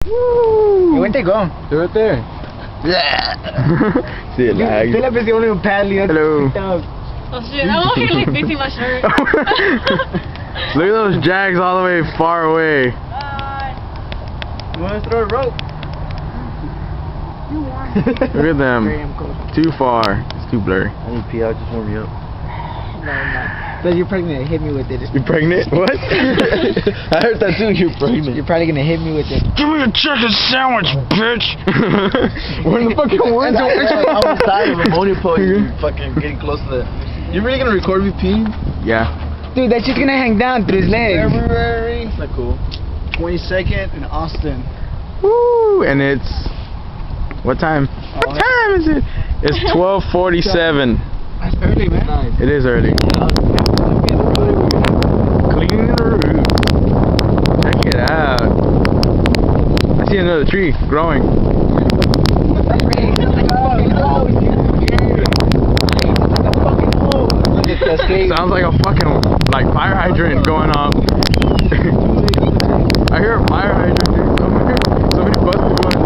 Woo! Where'd they go? They're right there. See it lag. Philip is the only one paddling. Hello. Oh shit, I'm over here like fixing my shirt. Look at those jags all the way far away. You want to throw a rope? Look at them. Too far. It's too blurry. I need to pee out, just warm me up. No. But you're probably gonna hit me with it. You pregnant? What? I heard that too, you're pregnant. You're probably gonna hit me with it. Give me a chicken sandwich, bitch! We're in the fucking woods. I was tired of ammonia pole. You're fucking getting close to that. You really gonna record me peeing? Yeah. Dude, that shit's gonna hang down through his legs. February. That's not cool. 22nd in Austin. Woo! And it's... What time? What time is it? It's 12:47. That's early, man. Nice. It is early. Cleaning the roof. Check it out. I see another tree growing. Sounds like a fucking fire hydrant going off. I hear a fire hydrant dude, somewhere. Somebody busted one.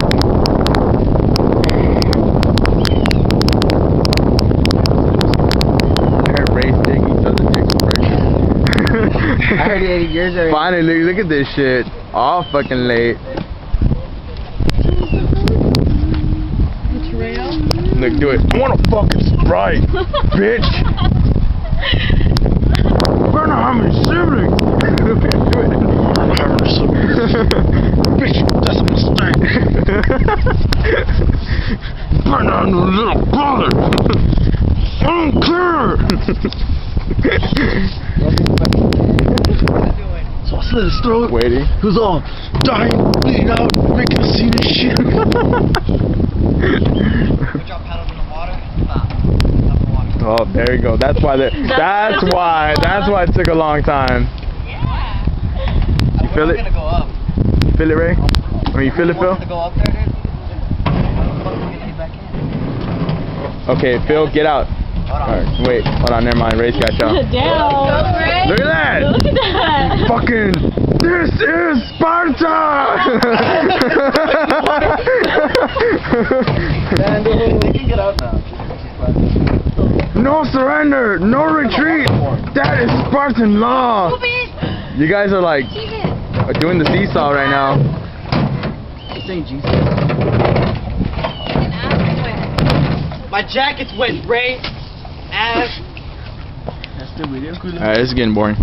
I heard 80 years already. Finally, look at this shit. All fucking late. Look, do it. I want a fucking Sprite, bitch. Burn how many siblings? Do it. Bitch, that's a mistake. Burn on the little brother. I don't care. So I slit his throat. Waiting. He was all dying, bleeding out, making a scene and shit. Put your paddles in the water. Stop. Oh, there you go. That's why. That's why it took a long time. Yeah. You feel it? Gonna go up. You feel it, Ray? Or you feel it, Phil? To go up there, dude. How the fuck are we gonna get back in? Okay, Phil, get out. Alright, wait, hold on, never mind. Ray's got y'all. Damn. Look at that! Look at that. Fucking, this is Sparta! They can get out now. No surrender, no retreat. That is Spartan law. You guys are like doing the seesaw right now. It's saying Jesus. My jacket's wet, Ray. Ass. That's the video. Alright, this is getting boring.